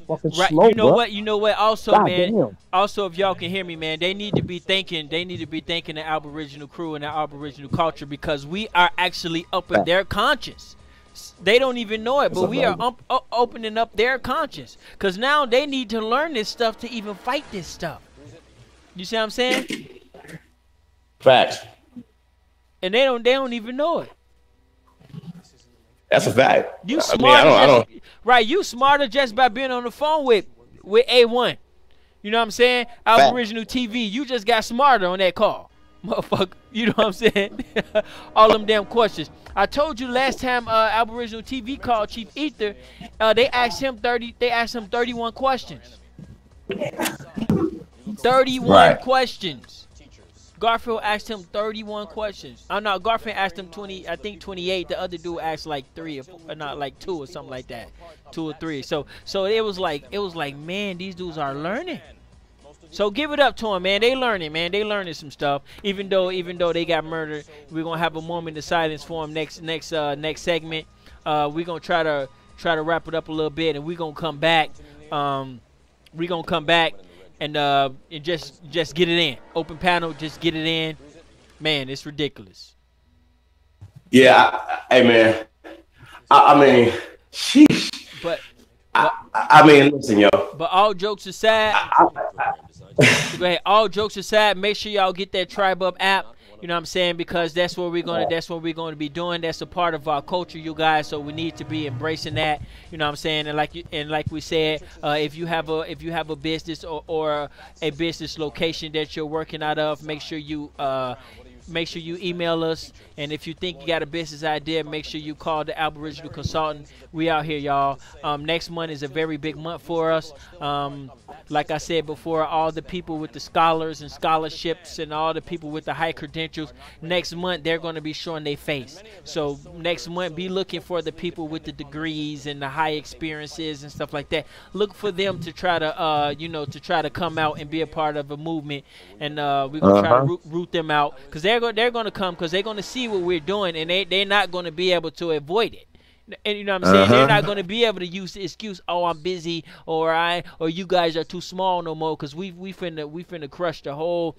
Speaker 4: Slow,
Speaker 5: you know
Speaker 4: bro.
Speaker 5: what? You know what? Also,
Speaker 4: God
Speaker 5: man.
Speaker 4: Damn.
Speaker 5: Also, if y'all can hear me, man, they need to be thinking. They need to be thinking the Aboriginal crew and the Aboriginal culture because we are actually up in their conscience. They don't even know it, but we are opening up their conscience because now they need to learn this stuff to even fight this stuff. You see what I'm saying?
Speaker 4: Facts.
Speaker 5: And they don't even know it.
Speaker 4: That's a fact.
Speaker 5: You smarter, right? You smarter just by being on the phone with A1. You know what I'm saying? Aboriginal TV. You just got smarter on that call, motherfucker. You know what I'm saying? All them damn questions. I told you last time Aboriginal TV called Chief Ether, they asked him 31 questions. 31 questions. Garfield asked him 31 questions. No, Garfield asked him 20, I think 28. The other dude asked like 3 or not like 2 or something like that. 2 or 3. So it was like, man, these dudes are learning. So give it up to them, man. They learning, man. They learning some stuff. Even though they got murdered, we're gonna have a moment of silence for them next segment. We're gonna try to wrap it up a little bit, and we're gonna come back. We're gonna come back and just get it in. Open panel, just get it in. Man, it's ridiculous.
Speaker 4: Yeah, hey man. I mean, sheesh.
Speaker 5: But
Speaker 4: I mean, listen, yo.
Speaker 5: But all jokes aside. Go ahead. All jokes aside, make sure y'all get that Tribe Up app. You know what I'm saying? Because that's what we're gonna be doing. That's a part of our culture, you guys. So we need to be embracing that. You know what I'm saying? And like we said, if you have a business or a business location that you're working out of, make sure you email us. And if you think you got a business idea, make sure you call the Aboriginal Consultant. We out here, y'all. Next month is a very big month for us. Like I said before, all the people with the scholars and scholarships and all the people with the high credentials, next month they're going to be showing their face. So next month, be looking for the people with the degrees and the high experiences and stuff like that. Look for them to try to come out and be a part of a movement. And we're going to try to root them out because they're going to come because they're going to see what we're doing, and they're not going to be able to avoid it. And you know what I'm saying? They're not going to be able to use the excuse, oh, I'm busy, or you guys are too small no more, because we finna crush the whole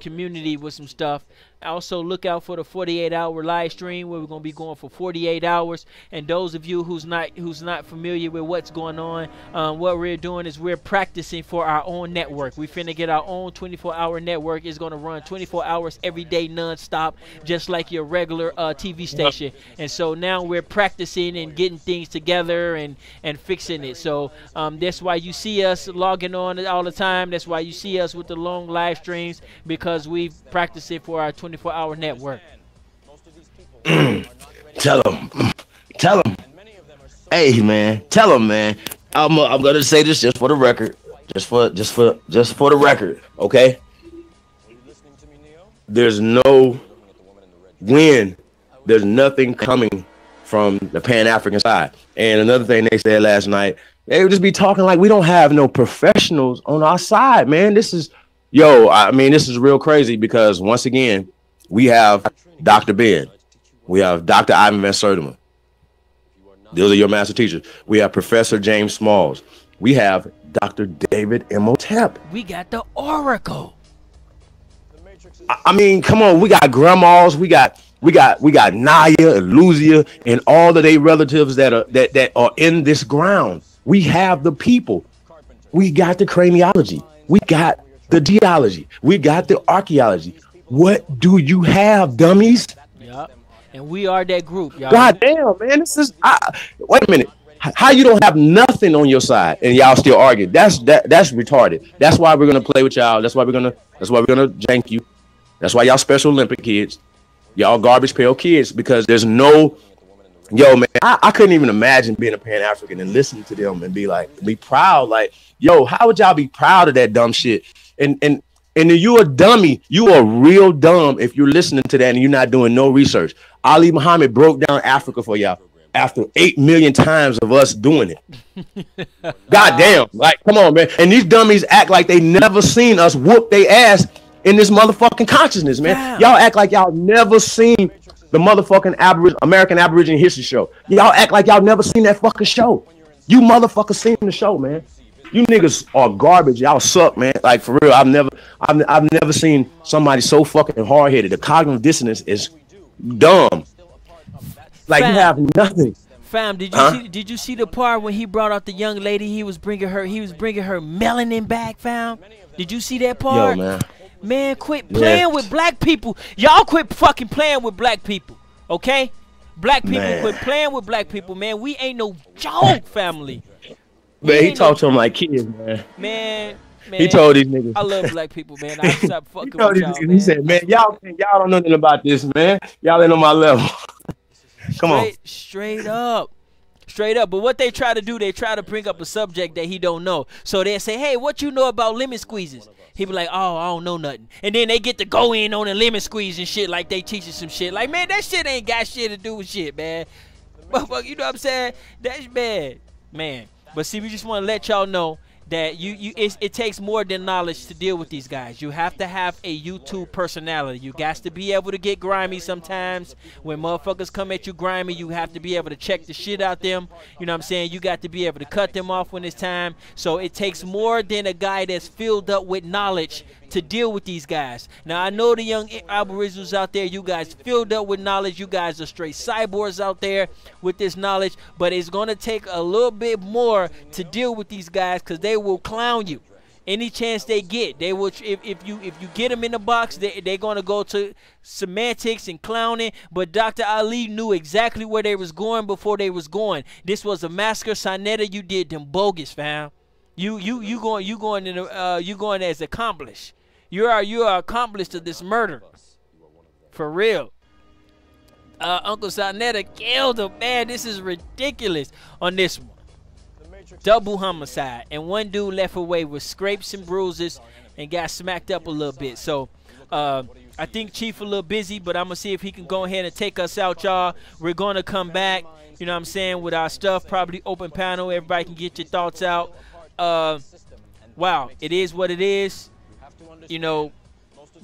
Speaker 5: community with some stuff. Also, look out for the 48-hour live stream where we're gonna be going for 48 hours. And those of you who's not familiar with what's going on, what we're doing is we're practicing for our own network. We finna get our own 24-hour network. It's gonna run 24 hours every day, non-stop, just like your regular TV station. And so now we're practicing and getting things together and fixing it. So that's why you see us logging on all the time. That's why you see us with the long live streams, because we practice it for our 24-hour network.
Speaker 4: Tell them. Hey man, tell them, man. I'm gonna say this just for the record, just for the record, okay? There's no win. There's nothing coming from the Pan-African side. And another thing they said last night, they would just be talking like we don't have no professionals on our side, man. This is, Yo, I mean, this is real crazy because once again, we have Dr. Ben. We have Dr. Ivan Van Sertima. Those are your master teachers. We have Professor James Smalls. We have Dr. David Imhotep.
Speaker 5: We got the Oracle.
Speaker 4: I mean, come on, we got grandmas, we got Naya and Luzia and all of their relatives that are in this ground. We have the people. We got the craniology. We got the geology. We got the archaeology. What do you have, dummies?
Speaker 5: Yeah. And we are that group, y'all.
Speaker 4: God damn, man. This is wait a minute. How you don't have nothing on your side and y'all still argue? That's retarded. That's why we're gonna play with y'all. That's why we're gonna jank you. That's why y'all Special Olympic kids. Y'all garbage pail kids, because there's no, yo, man, I couldn't even imagine being a Pan-African and listening to them and be proud. Like, yo, how would y'all be proud of that dumb shit? And you a dummy. You are real dumb if you're listening to that and you're not doing no research. Ali Muhammad broke down Africa for y'all after 8 million times of us doing it. God damn. Like, come on, man. And these dummies act like they never seen us whoop their ass in this motherfucking consciousness, man. Damn. Y'all act like y'all never seen the motherfucking American Aboriginal History Show. Y'all act like y'all never seen that fucking show. You motherfuckers seen the show, man. You niggas are garbage. Y'all suck, man. Like, for real, I've never seen somebody so fucking hard-headed. The cognitive dissonance is dumb. Like, fam, you have nothing.
Speaker 5: Fam, did you see the part when he brought out the young lady? He was bringing her melanin back, fam. Did you see that part?
Speaker 4: Yo, man.
Speaker 5: Man, quit playing with black people. Y'all quit fucking playing with black people, okay? Black people, quit playing with black people, man. We ain't no joke, family.
Speaker 4: Man, he talked to them like kids, man.
Speaker 5: Man.
Speaker 4: He told these niggas.
Speaker 5: I love black people, man. I stop fucking with y'all, man.
Speaker 4: He said, man, y'all don't know nothing about this, man. Y'all ain't on my level. Come on.
Speaker 5: Straight up. Straight up. But what they try to do, they try to bring up a subject that he don't know. So they say, hey, what you know about lemon squeezes? He be like, oh, I don't know nothing. And then they get to go in on the lemon squeeze and shit like they teaching some shit. Like, man, that shit ain't got shit to do with shit, man. Motherfucker, you know what I'm saying? That's bad, man. But see, we just want to let y'all know that it takes more than knowledge to deal with these guys. You have to have a YouTube personality. You got to be able to get grimy sometimes. When motherfuckers come at you grimy, you have to be able to check the shit out them. You know what I'm saying? You got to be able to cut them off when it's time. So it takes more than a guy that's filled up with knowledge to deal with these guys. Now, I know the young Aboriginals out there, you guys filled up with knowledge. You guys are straight cyborgs out there with this knowledge, but it's going to take a little bit more to deal with these guys, because they will clown you any chance they get. They will, if you get them in the box, they're going to go to semantics and clowning. But Dr. Ali knew exactly where they was going before they was going. This was a massacre. Sinetta, you did them bogus, fam. You going as accomplished. You are accomplice to this murder. For real. Uncle Sinetta killed him. Man, this is ridiculous on this one. Double homicide. And one dude left away with scrapes and bruises and got smacked up a little bit. So I think Chief a little busy, but I'm going to see if he can go ahead and take us out, y'all. We're going to come back, you know what I'm saying, with our stuff. Probably open panel. Everybody can get your thoughts out. Wow, it is what it is. You know,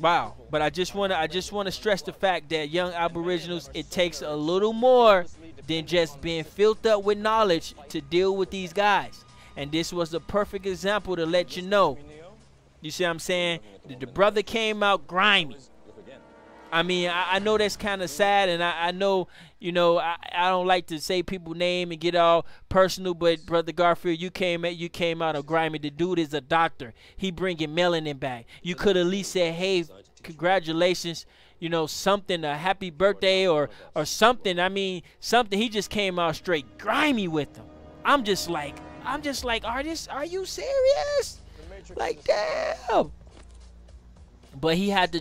Speaker 5: wow. But I just want to stress the fact that young Aboriginals, it takes a little more than just being filled up with knowledge to deal with these guys. And this was a perfect example to let you know. You see what I'm saying? The brother came out grimy. I mean, I know that's kind of sad, and I know, you know, I don't like to say people's name and get all personal, but Brother Garfield, you came out of grimy. The dude is a doctor. He bringing melanin back. You could at least say, hey, congratulations, you know, something, a happy birthday or something. I mean, something. He just came out straight grimy with them. I'm just like, artist, are you serious? Like, damn. But he had to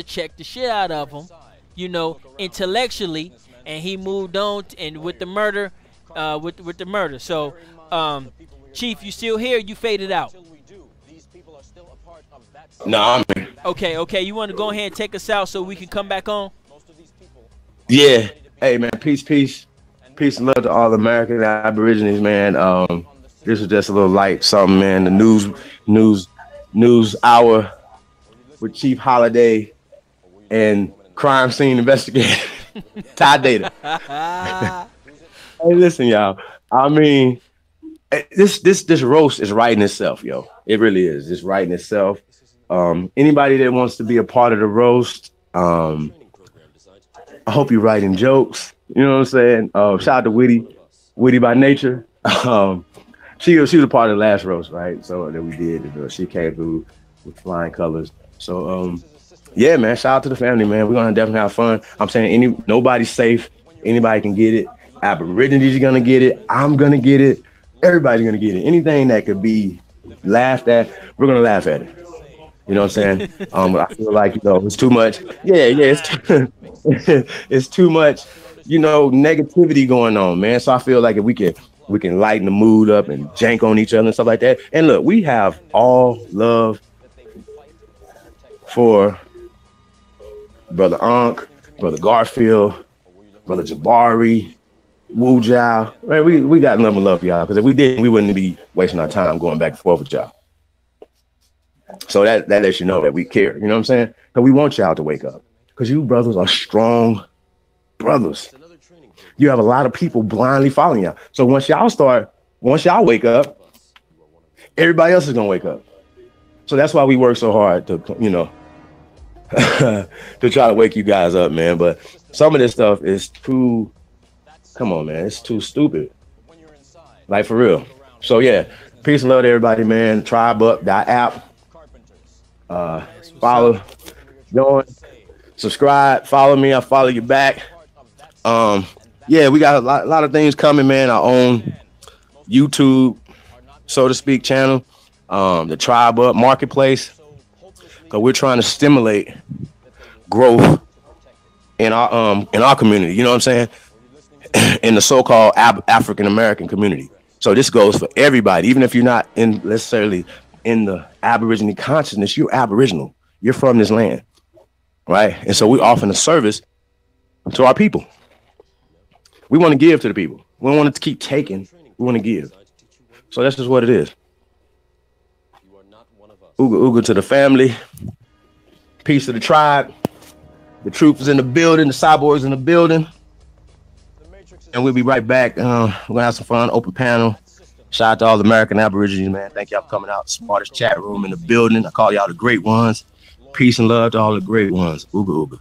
Speaker 5: check the shit out of him, you know, intellectually, and he moved on and with the murder, with the murder. So, Chief, you still here? You faded out.
Speaker 4: No, I'm here.
Speaker 5: Okay. You want to go ahead and take us out so we can come back on?
Speaker 4: Yeah. Hey, man. Peace and love to all American Aborigines, man. This was just a little light something, man. The news hour with Chief Holiday and crime scene investigator Ty Data. Hey, listen, y'all. I mean, this roast is writing itself, yo. It really is. It's writing itself. Anybody that wants to be a part of the roast, I hope you're writing jokes. You know what I'm saying? Shout out to Witty by nature. She was a part of the last roast, right? So that we did. She came through with flying colors. So yeah, man. Shout out to the family, man. We're gonna definitely have fun. I'm saying nobody's safe. Anybody can get it. Aborigines are gonna get it. I'm gonna get it. Everybody's gonna get it. Anything that could be laughed at, we're gonna laugh at it. You know what I'm saying? I feel like, it's too much. Yeah, it's too much, negativity going on, man. So I feel like if we can lighten the mood up and jank on each other and stuff like that. And look, we have all love for Brother Ankh, Brother Garfield, Brother Jabari, Wu Jiao. Man, we got nothing but love for y'all, because if we didn't, we wouldn't be wasting our time going back and forth with y'all. So that lets you know that we care. You know what I'm saying? Because we want y'all to wake up. Because you brothers are strong brothers. You have a lot of people blindly following y'all. So once y'all wake up, everybody else is gonna wake up. So that's why we work so hard to, to try to wake you guys up, man. But some of this stuff is too, come on, man, it's too stupid. Like, for real. So yeah, peace and love to everybody, man. Tribe up, app. Follow, join, subscribe, follow me. I'll follow you back. Yeah, we got a lot of things coming, man. Our own YouTube, so to speak, channel, the Tribe Up Marketplace, because we're trying to stimulate growth in our community. You know what I'm saying? In the so-called African American community. So this goes for everybody, even if you're not necessarily in the Aboriginal consciousness. You're Aboriginal. You're from this land, right? And so we're offering a service to our people. We want to give to the people. We don't want to keep taking. We want to give. So that's just what it is. Ooga ooga to the family. Peace to the tribe. The truth is in the building. The cyborgs in the building. And we'll be right back. We're gonna have some fun. Open panel. Shout out to all the American Aborigines, man. Thank y'all for coming out. Smartest chat room in the building. I call y'all the great ones. Peace and love to all the great ones. Ooga ooga.